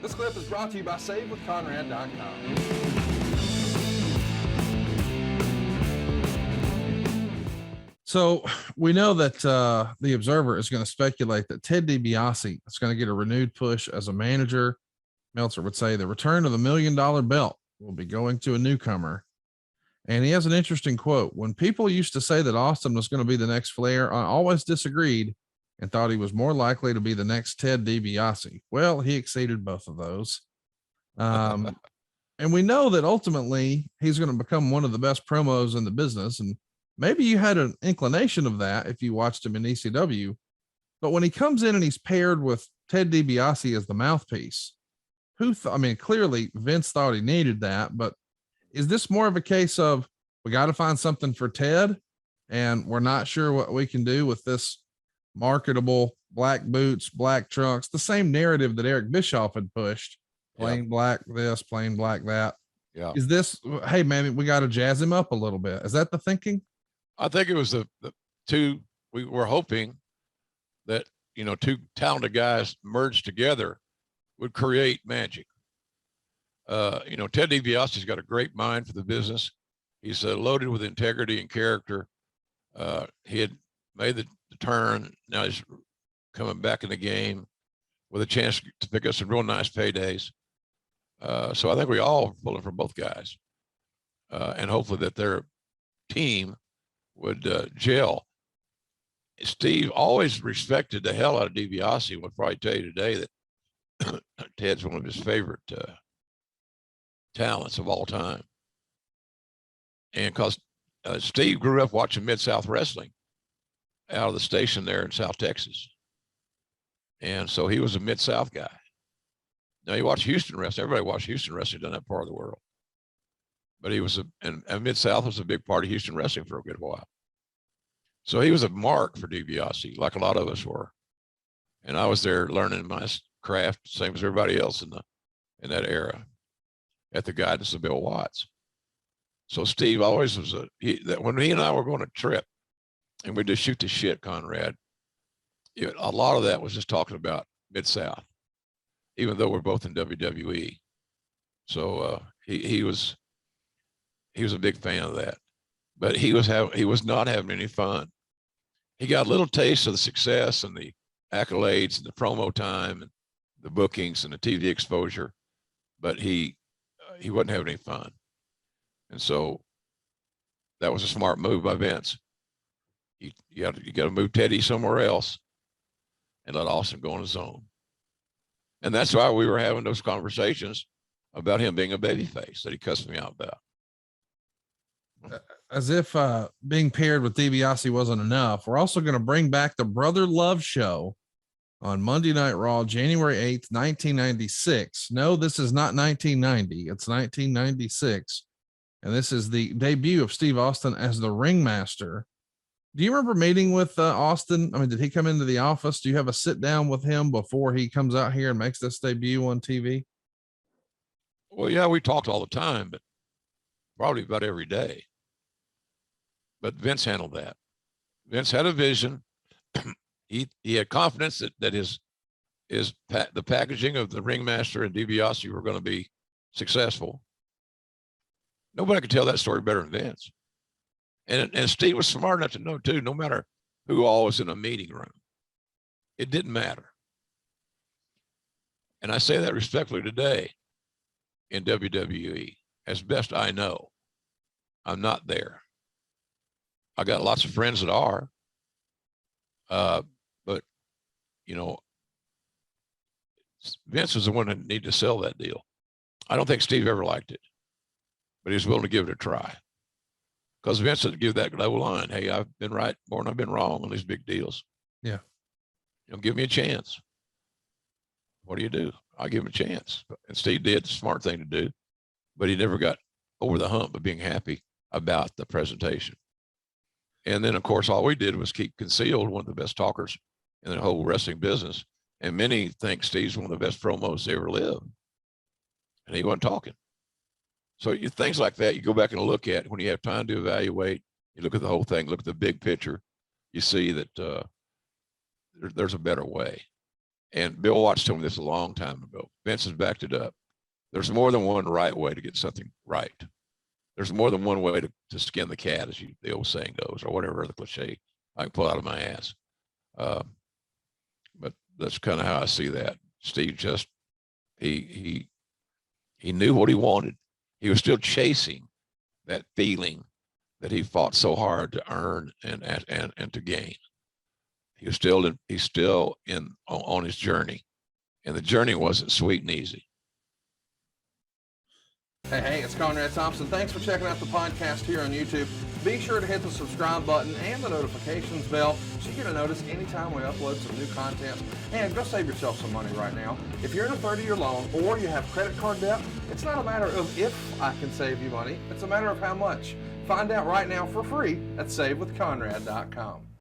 This clip is brought to you by SaveWithConrad.com. So we know that the Observer is going to speculate that Ted DiBiase is going to get a renewed push as a manager. Meltzer would say the return of the $1 million belt will be going to a newcomer. And he has an interesting quote. When people used to say that Austin was going to be the next Flair, I always disagreed and thought he was more likely to be the next Ted DiBiase. Well, he exceeded both of those. And we know that ultimately he's going to become one of the best promos in the business. And maybe you had an inclination of that if you watched him in ECW. But when he comes in and he's paired with Ted DiBiase as the mouthpiece, clearly Vince thought he needed that. But is this more of a case of we got to find something for Ted and we're not sure what we can do with this marketable black boots, black trunks, the same narrative that Eric Bischoff had pushed, plain black this, plain black that. Yeah. Is this, hey man, we got to jazz him up a little bit. Is that the thinking? I think it was the two, we were hoping that, two talented guys merged together would create magic. Ted DiBiase's got a great mind for the business. He's loaded with integrity and character. He had made the turn. Now he's coming back in the game with a chance to pick up some real nice paydays. So I think we all pulling for both guys, and hopefully that their team would gel. Steve always respected the hell out of DiBiase and would probably tell you today that Ted's one of his favorite talents of all time. And because Steve grew up watching Mid-South Wrestling out of the station there in South Texas. And so he was a Mid-South guy. Now you watch Houston wrestling. Everybody watched Houston wrestling in that part of the world. But he was and Mid-South was a big part of Houston wrestling for a good while. So he was a mark for DiBiase, like a lot of us were. And I was there learning my craft, same as everybody else in that era, at the guidance of Bill Watts. So Steve always was when he and I were going to trip and we just shoot the shit, Conrad, a lot of that was just talking about Mid-South, even though we're both in WWE. So he was a big fan of that, but he was not having any fun. He got a little taste of the success and the accolades and the promo time and the bookings and the TV exposure, but he wasn't having any fun. And so that was a smart move by Vince. You got to move Teddy somewhere else and let Austin go on his own. And that's why we were having those conversations about him being a babyface that he cussed me out about. As if being paired with DiBiase wasn't enough, we're also going to bring back the Brother Love Show on Monday Night Raw, January 8th, 1996. No, this is not 1990. It's 1996. And this is the debut of Steve Austin as the ringmaster. Do you remember meeting with Austin? I mean, did he come into the office? Do you have a sit down with him before he comes out here and makes this debut on TV? Well, yeah, we talked all the time, but probably about every day. But Vince handled that. Vince had a vision. He had confidence that the packaging of the ringmaster and DiBiase were going to be successful. Nobody could tell that story better than Vince. And Steve was smart enough to know too, no matter who all was in a meeting room, it didn't matter. And I say that respectfully today in WWE, as best I know. I'm not there. I got lots of friends that are, but Vince was the one that needed to sell that deal. I don't think Steve ever liked it, but he was willing to give it a try. Because Vince would give that level line, hey, I've been right more than I've been wrong on these big deals. Yeah. Give me a chance. What do? I'll give him a chance. And Steve did the smart thing to do, but he never got over the hump of being happy about the presentation. And then, of course, all we did was keep concealed one of the best talkers in the whole wrestling business. And many think Steve's one of the best promos they ever lived. And he wasn't talking. So things like that, you go back and look at when you have time to evaluate, you look at the whole thing, look at the big picture, you see that there's a better way. And Bill Watts told me this a long time ago. Vince has backed it up. There's more than one right way to get something right. There's more than one way to skin the cat, as the old saying goes, or whatever other cliche I can pull out of my ass. But that's kind of how I see that. Steve just, he knew what he wanted. He was still chasing that feeling that he fought so hard to earn and to gain. He's still on his journey, and the journey wasn't sweet and easy. Hey, it's Conrad Thompson. Thanks for checking out the podcast here on YouTube. Be sure to hit the subscribe button and the notifications bell so you get a notice anytime we upload some new content. And go save yourself some money right now. If you're in a 30-year loan or you have credit card debt, it's not a matter of if I can save you money. It's a matter of how much. Find out right now for free at SaveWithConrad.com.